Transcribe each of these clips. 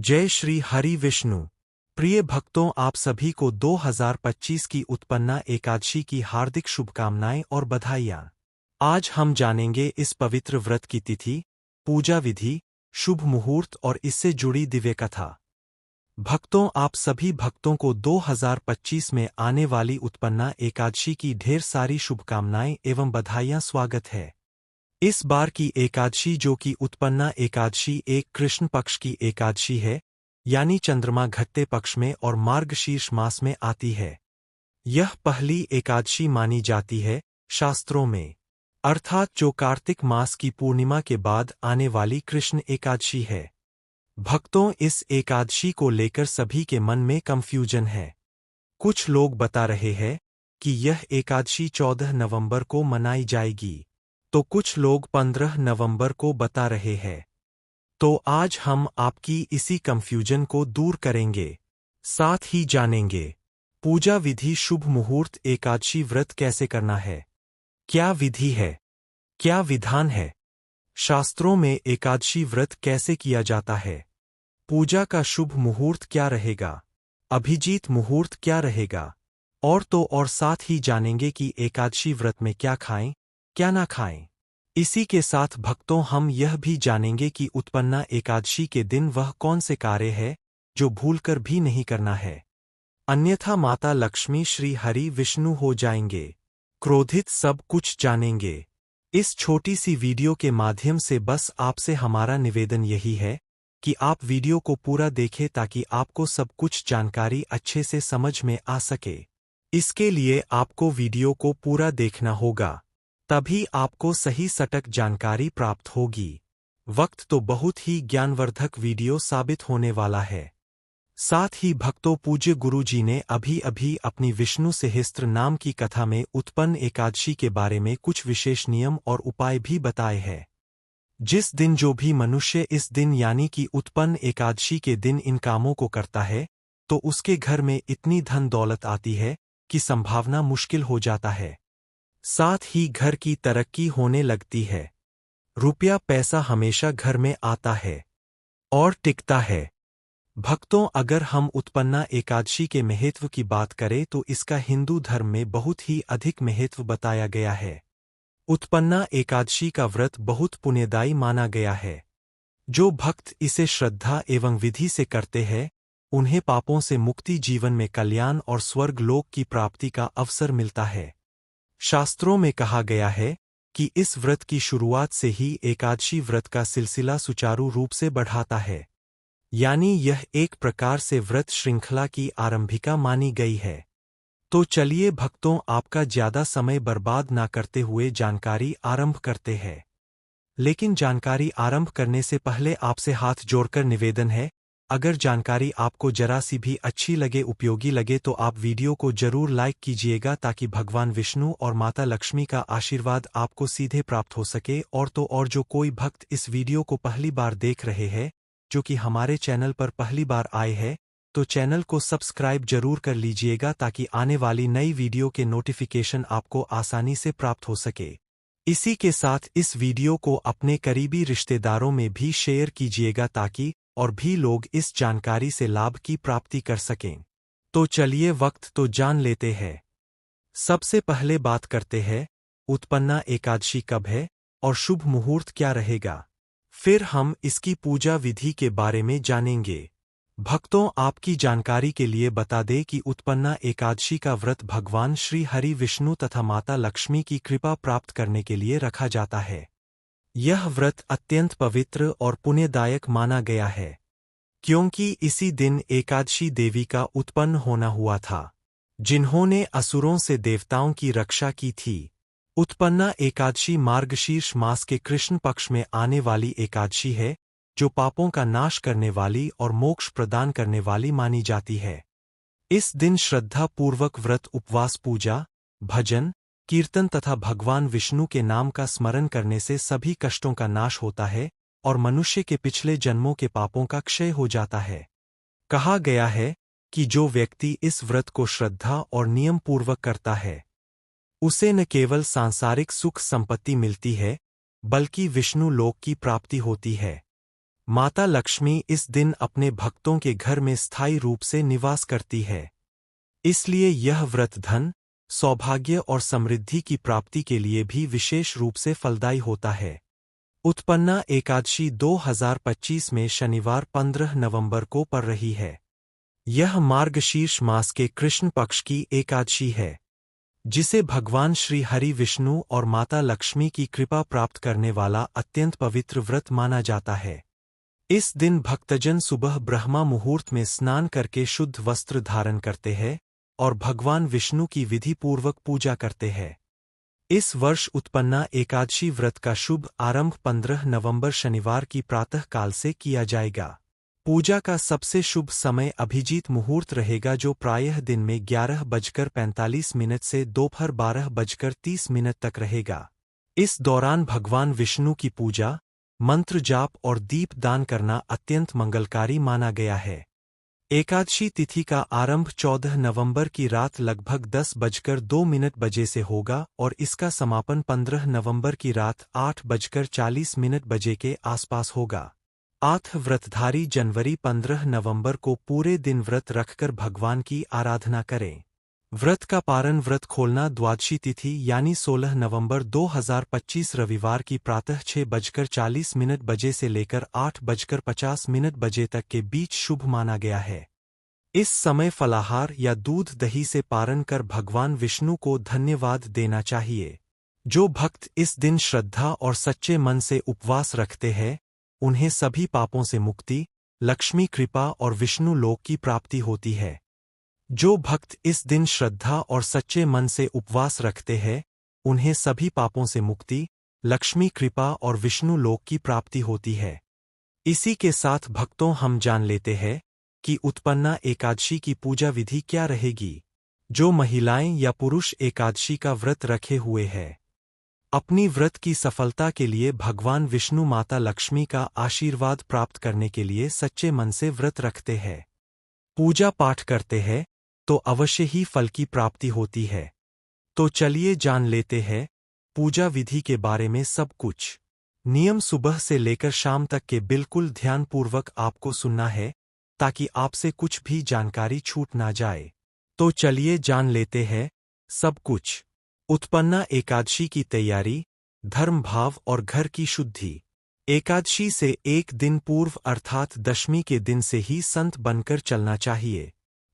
जय श्री हरि विष्णु। प्रिय भक्तों, आप सभी को 2025 की उत्पन्ना एकादशी की हार्दिक शुभकामनाएं और बधाइयां। आज हम जानेंगे इस पवित्र व्रत की तिथि, पूजा विधि, शुभ मुहूर्त और इससे जुड़ी दिव्य कथा। भक्तों, आप सभी भक्तों को 2025 में आने वाली उत्पन्ना एकादशी की ढेर सारी शुभकामनाएं एवं बधाइयां। स्वागत है। इस बार की एकादशी, जो कि उत्पन्ना एकादशी, एक कृष्ण पक्ष की एकादशी है, यानी चंद्रमा घटते पक्ष में और मार्गशीर्ष मास में आती है। यह पहली एकादशी मानी जाती है शास्त्रों में, अर्थात जो कार्तिक मास की पूर्णिमा के बाद आने वाली कृष्ण एकादशी है। भक्तों, इस एकादशी को लेकर सभी के मन में कंफ्यूजन है। कुछ लोग बता रहे हैं कि यह एकादशी 14 नवंबर को मनाई जाएगी, तो कुछ लोग 15 नवंबर को बता रहे हैं। तो आज हम आपकी इसी कंफ्यूजन को दूर करेंगे। साथ ही जानेंगे पूजा विधि, शुभ मुहूर्त, एकादशी व्रत कैसे करना है, क्या विधि है, क्या विधान है, शास्त्रों में एकादशी व्रत कैसे किया जाता है, पूजा का शुभ मुहूर्त क्या रहेगा, अभिजीत मुहूर्त क्या रहेगा, और साथ ही जानेंगे कि एकादशी व्रत में क्या खाएं, क्या ना खाएं। इसी के साथ भक्तों, हम यह भी जानेंगे कि उत्पन्ना एकादशी के दिन वह कौन से कार्य है जो भूलकर भी नहीं करना है, अन्यथा माता लक्ष्मी, श्री हरि विष्णु हो जाएंगे क्रोधित। सब कुछ जानेंगे इस छोटी सी वीडियो के माध्यम से। बस आपसे हमारा निवेदन यही है कि आप वीडियो को पूरा देखें ताकि आपको सब कुछ जानकारी अच्छे से समझ में आ सके। इसके लिए आपको वीडियो को पूरा देखना होगा, तभी आपको सही सटीक जानकारी प्राप्त होगी। वक्त तो बहुत ही ज्ञानवर्धक वीडियो साबित होने वाला है। साथ ही भक्तों, पूज्य गुरु जी ने अभी अभी अपनी विष्णु सहस्त्र नाम की कथा में उत्पन्न एकादशी के बारे में कुछ विशेष नियम और उपाय भी बताए हैं। जिस दिन जो भी मनुष्य इस दिन यानी कि उत्पन्न एकादशी के दिन इन कामों को करता है, तो उसके घर में इतनी धन दौलत आती है कि संभावना मुश्किल हो जाता है। साथ ही घर की तरक्की होने लगती है। रुपया पैसा हमेशा घर में आता है और टिकता है। भक्तों, अगर हम उत्पन्ना एकादशी के महत्व की बात करें तो इसका हिंदू धर्म में बहुत ही अधिक महत्व बताया गया है। उत्पन्ना एकादशी का व्रत बहुत पुण्यदायी माना गया है। जो भक्त इसे श्रद्धा एवं विधि से करते हैं, उन्हें पापों से मुक्ति, जीवन में कल्याण और स्वर्ग लोक की प्राप्ति का अवसर मिलता है। शास्त्रों में कहा गया है कि इस व्रत की शुरुआत से ही एकादशी व्रत का सिलसिला सुचारू रूप से बढ़ाता है, यानी यह एक प्रकार से व्रत श्रृंखला की आरंभिका मानी गई है। तो चलिए भक्तों, आपका ज्यादा समय बर्बाद ना करते हुए जानकारी आरंभ करते हैं। लेकिन जानकारी आरंभ करने से पहले आपसे हाथ जोड़कर निवेदन है, अगर जानकारी आपको जरा सी भी अच्छी लगे, उपयोगी लगे, तो आप वीडियो को जरूर लाइक कीजिएगा ताकि भगवान विष्णु और माता लक्ष्मी का आशीर्वाद आपको सीधे प्राप्त हो सके। और जो कोई भक्त इस वीडियो को पहली बार देख रहे हैं, जो कि हमारे चैनल पर पहली बार आए हैं, तो चैनल को सब्सक्राइब जरूर कर लीजिएगा ताकि आने वाली नई वीडियो के नोटिफिकेशन आपको आसानी से प्राप्त हो सके। इसी के साथ इस वीडियो को अपने करीबी रिश्तेदारों में भी शेयर कीजिएगा ताकि और भी लोग इस जानकारी से लाभ की प्राप्ति कर सकें। तो चलिए वक्त तो जान लेते हैं। सबसे पहले बात करते हैं उत्पन्ना एकादशी कब है और शुभ मुहूर्त क्या रहेगा। फिर हम इसकी पूजा विधि के बारे में जानेंगे। भक्तों, आपकी जानकारी के लिए बता दें कि उत्पन्ना एकादशी का व्रत भगवान श्री हरि विष्णु तथा माता लक्ष्मी की कृपा प्राप्त करने के लिए रखा जाता है। यह व्रत अत्यंत पवित्र और पुण्यदायक माना गया है, क्योंकि इसी दिन एकादशी देवी का उत्पन्न होना हुआ था, जिन्होंने असुरों से देवताओं की रक्षा की थी। उत्पन्ना एकादशी मार्गशीर्ष मास के कृष्ण पक्ष में आने वाली एकादशी है, जो पापों का नाश करने वाली और मोक्ष प्रदान करने वाली मानी जाती है। इस दिन श्रद्धा पूर्वक व्रत, उपवास, पूजा, भजन, कीर्तन तथा भगवान विष्णु के नाम का स्मरण करने से सभी कष्टों का नाश होता है और मनुष्य के पिछले जन्मों के पापों का क्षय हो जाता है। कहा गया है कि जो व्यक्ति इस व्रत को श्रद्धा और नियम पूर्वक करता है, उसे न केवल सांसारिक सुख संपत्ति मिलती है, बल्कि विष्णु लोक की प्राप्ति होती है। माता लक्ष्मी इस दिन अपने भक्तों के घर में स्थायी रूप से निवास करती है। इसलिए यह व्रत धन, सौभाग्य और समृद्धि की प्राप्ति के लिए भी विशेष रूप से फलदायी होता है। उत्पन्ना एकादशी 2025 में शनिवार 15 नवंबर को पड़ रही है। यह मार्गशीर्ष मास के कृष्ण पक्ष की एकादशी है, जिसे भगवान श्री हरि विष्णु और माता लक्ष्मी की कृपा प्राप्त करने वाला अत्यंत पवित्र व्रत माना जाता है। इस दिन भक्तजन सुबह ब्रह्मा मुहूर्त में स्नान करके शुद्ध वस्त्र धारण करते हैं और भगवान विष्णु की विधि पूर्वक पूजा करते हैं। इस वर्ष उत्पन्ना एकादशी व्रत का शुभ आरंभ 15 नवंबर शनिवार की प्रातः काल से किया जाएगा। पूजा का सबसे शुभ समय अभिजीत मुहूर्त रहेगा, जो प्रायः दिन में 11:45 से दोपहर 12:30 तक रहेगा। इस दौरान भगवान विष्णु की पूजा, मंत्र जाप और दीप दान करना अत्यंत मंगलकारी माना गया है। एकादशी तिथि का आरंभ 14 नवंबर की रात लगभग 10:02 से होगा और इसका समापन 15 नवंबर की रात 8:40 के आसपास होगा। व्रतधारी जनवरी 15 नवंबर को पूरे दिन व्रत रखकर भगवान की आराधना करें। व्रत का पारण व्रत खोलना द्वादशी तिथि यानी 16 नवंबर 2025 रविवार की प्रातः 6:40 से लेकर 8:50 तक के बीच शुभ माना गया है। इस समय फलाहार या दूध दही से पारण कर भगवान विष्णु को धन्यवाद देना चाहिए। जो भक्त इस दिन श्रद्धा और सच्चे मन से उपवास रखते हैं, उन्हें सभी पापों से मुक्ति, लक्ष्मी कृपा और विष्णु लोक की प्राप्ति होती है। जो भक्त इस दिन श्रद्धा और सच्चे मन से उपवास रखते हैं, उन्हें सभी पापों से मुक्ति, लक्ष्मी कृपा और विष्णु लोक की प्राप्ति होती है। इसी के साथ भक्तों, हम जान लेते हैं कि उत्पन्ना एकादशी की पूजा विधि क्या रहेगी। जो महिलाएं या पुरुष एकादशी का व्रत रखे हुए हैं, अपनी व्रत की सफलता के लिए भगवान विष्णु माता लक्ष्मी का आशीर्वाद प्राप्त करने के लिए सच्चे मन से व्रत रखते हैं, पूजा पाठ करते हैं, तो अवश्य ही फल की प्राप्ति होती है। तो चलिए जान लेते हैं पूजा विधि के बारे में सब कुछ। नियम सुबह से लेकर शाम तक के बिल्कुल ध्यानपूर्वक आपको सुनना है, ताकि आपसे कुछ भी जानकारी छूट ना जाए। तो चलिए जान लेते हैं सब कुछ। उत्पन्ना एकादशी की तैयारी, धर्म भाव और घर की शुद्धि। एकादशी से एक दिन पूर्व अर्थात दशमी के दिन से ही संत बनकर चलना चाहिए।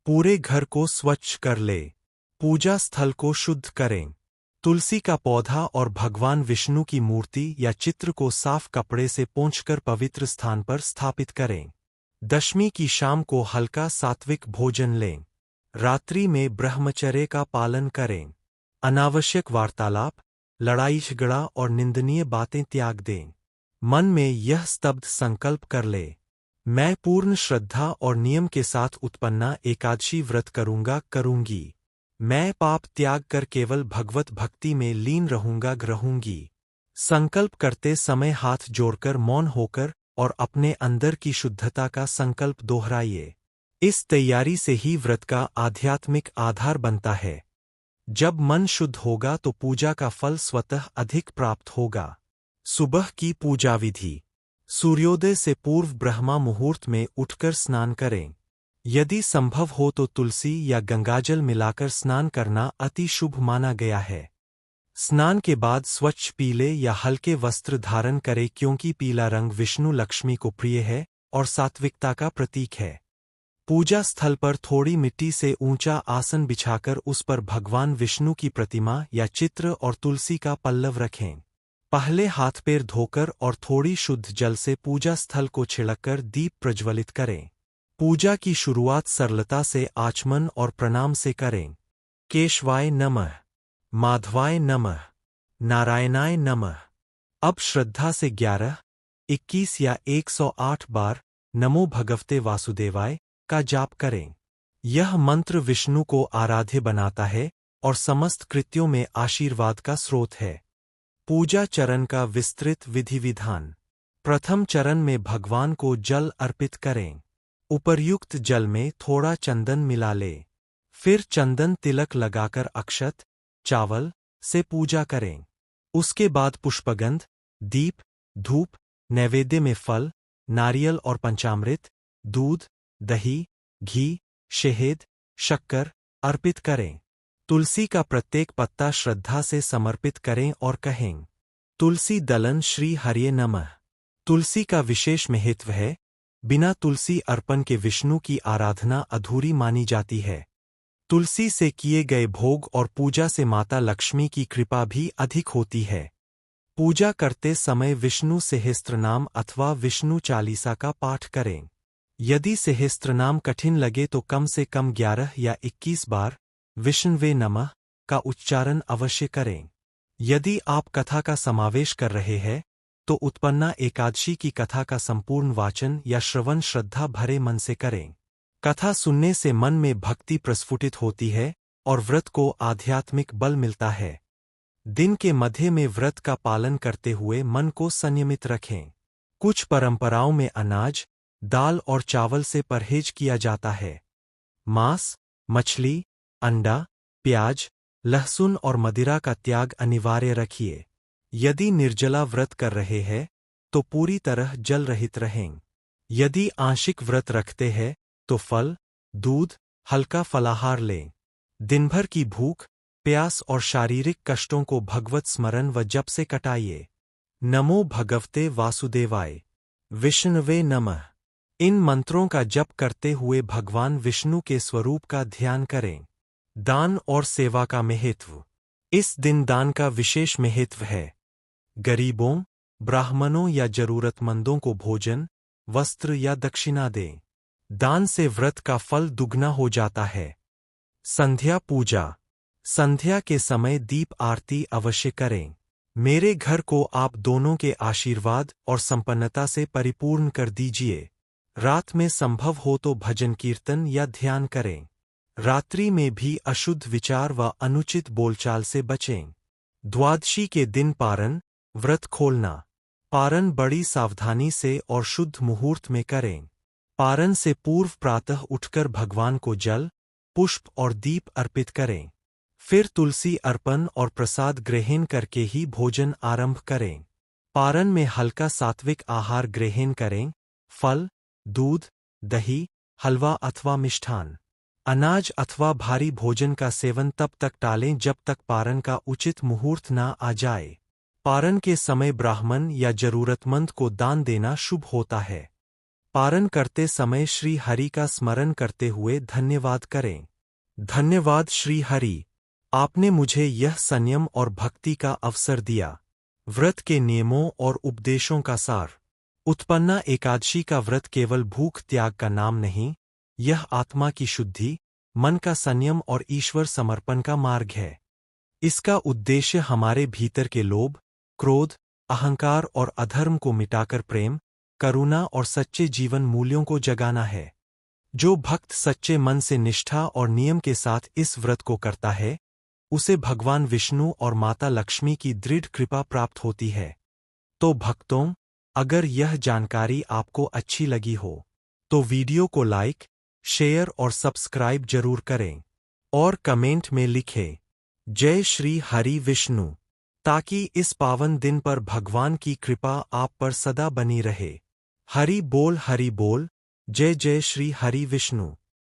पूरे घर को स्वच्छ कर ले, पूजा स्थल को शुद्ध करें, तुलसी का पौधा और भगवान विष्णु की मूर्ति या चित्र को साफ कपड़े से पोंछकर पवित्र स्थान पर स्थापित करें। दशमी की शाम को हल्का सात्विक भोजन लें। रात्रि में ब्रह्मचर्य का पालन करें। अनावश्यक वार्तालाप, लड़ाई झगड़ा और निंदनीय बातें त्याग दें। मन में यह स्तब्ध संकल्प कर ले, मैं पूर्ण श्रद्धा और नियम के साथ उत्पन्ना एकादशी व्रत करूंगी। मैं पाप त्याग कर केवल भगवत भक्ति में लीन रहूंगी। संकल्प करते समय हाथ जोड़कर मौन होकर और अपने अंदर की शुद्धता का संकल्प दोहराइए। इस तैयारी से ही व्रत का आध्यात्मिक आधार बनता है। जब मन शुद्ध होगा तो पूजा का फल स्वतः अधिक प्राप्त होगा। सुबह की पूजा विधि। सूर्योदय से पूर्व ब्रह्मा मुहूर्त में उठकर स्नान करें। यदि संभव हो तो तुलसी या गंगाजल मिलाकर स्नान करना अति शुभ माना गया है। स्नान के बाद स्वच्छ पीले या हल्के वस्त्र धारण करें, क्योंकि पीला रंग विष्णु लक्ष्मी को प्रिय है और सात्विकता का प्रतीक है। पूजा स्थल पर थोड़ी मिट्टी से ऊंचा आसन बिछाकर उस पर भगवान विष्णु की प्रतिमा या चित्र और तुलसी का पल्लव रखें। पहले हाथ पैर धोकर और थोड़ी शुद्ध जल से पूजा स्थल को छिड़ककर दीप प्रज्वलित करें। पूजा की शुरुआत सरलता से आचमन और प्रणाम से करें। केशवाय नमः, माधवाय नमः, नारायणाय नमः। अब श्रद्धा से 11, 21 या 108 बार नमो भगवते वासुदेवाय का जाप करें। यह मंत्र विष्णु को आराध्य बनाता है और समस्त कृत्यों में आशीर्वाद का स्रोत है। पूजा चरण का विस्तृत विधि विधान। प्रथम चरण में भगवान को जल अर्पित करें। उपर्युक्त जल में थोड़ा चंदन मिला ले। फिर चंदन तिलक लगाकर अक्षत, चावल से पूजा करें। उसके बाद पुष्पगंध, दीप, धूप, नैवेद्य में फल, नारियल और पंचामृत, दूध, दही, घी, शहद, शक्कर अर्पित करें। तुलसी का प्रत्येक पत्ता श्रद्धा से समर्पित करें और कहें, तुलसी दलन श्री हरिये नमः। तुलसी का विशेष महत्व है। बिना तुलसी अर्पण के विष्णु की आराधना अधूरी मानी जाती है। तुलसी से किए गए भोग और पूजा से माता लक्ष्मी की कृपा भी अधिक होती है। पूजा करते समय विष्णु सहस्त्रनाम अथवा विष्णु चालीसा का पाठ करें। यदि सहस्त्रनाम कठिन लगे तो कम से कम 11 या 21 बार विष्णवे नमः का उच्चारण अवश्य करें। यदि आप कथा का समावेश कर रहे हैं तो उत्पन्ना एकादशी की कथा का संपूर्ण वाचन या श्रवण श्रद्धा भरे मन से करें। कथा सुनने से मन में भक्ति प्रस्फुटित होती है और व्रत को आध्यात्मिक बल मिलता है। दिन के मध्य में व्रत का पालन करते हुए मन को संयमित रखें। कुछ परंपराओं में अनाज, दाल और चावल से परहेज किया जाता है। मांस, मछली, अंडा, प्याज, लहसुन और मदिरा का त्याग अनिवार्य रखिए। यदि निर्जला व्रत कर रहे हैं तो पूरी तरह जल रहित रहें। यदि आंशिक व्रत रखते हैं तो फल, दूध, हल्का फलाहार लें। दिन भर की भूख, प्यास और शारीरिक कष्टों को भगवत स्मरण व जप से कटाइए। नमो भगवते वासुदेवाय, विष्णवे नमः। इन मंत्रों का जप करते हुए भगवान विष्णु के स्वरूप का ध्यान करें। दान और सेवा का महत्व। इस दिन दान का विशेष महत्व है। गरीबों, ब्राह्मणों या जरूरतमंदों को भोजन, वस्त्र या दक्षिणा दें। दान से व्रत का फल दुगना हो जाता है। संध्या पूजा। संध्या के समय दीप आरती अवश्य करें। मेरे घर को आप दोनों के आशीर्वाद और संपन्नता से परिपूर्ण कर दीजिए। रात में संभव हो तो भजन कीर्तन या ध्यान करें। रात्रि में भी अशुद्ध विचार व अनुचित बोलचाल से बचें। द्वादशी के दिन पारण, व्रत खोलना। पारण बड़ी सावधानी से और शुद्ध मुहूर्त में करें। पारण से पूर्व प्रातः उठकर भगवान को जल, पुष्प और दीप अर्पित करें। फिर तुलसी अर्पण और प्रसाद ग्रहण करके ही भोजन आरंभ करें। पारण में हल्का सात्विक आहार ग्रहण करें। फल, दूध, दही, हलवा अथवा मिष्ठान। अनाज अथवा भारी भोजन का सेवन तब तक टालें जब तक पारण का उचित मुहूर्त न आ जाए। पारण के समय ब्राह्मण या जरूरतमंद को दान देना शुभ होता है। पारण करते समय श्री हरि का स्मरण करते हुए धन्यवाद करें। धन्यवाद श्री हरि, आपने मुझे यह संयम और भक्ति का अवसर दिया। व्रत के नियमों और उपदेशों का सार। उत्पन्ना एकादशी का व्रत केवल भूख त्याग का नाम नहीं, यह आत्मा की शुद्धि, मन का संयम और ईश्वर समर्पण का मार्ग है। इसका उद्देश्य हमारे भीतर के लोभ, क्रोध, अहंकार और अधर्म को मिटाकर प्रेम, करुणा और सच्चे जीवन मूल्यों को जगाना है। जो भक्त सच्चे मन से निष्ठा और नियम के साथ इस व्रत को करता है, उसे भगवान विष्णु और माता लक्ष्मी की दृढ़ कृपा प्राप्त होती है। तो भक्तों, अगर यह जानकारी आपको अच्छी लगी हो तो वीडियो को लाइक, शेयर और सब्सक्राइब जरूर करें और कमेंट में लिखें जय श्री हरि विष्णु, ताकि इस पावन दिन पर भगवान की कृपा आप पर सदा बनी रहे। हरि बोल, जय जय श्री हरि विष्णु।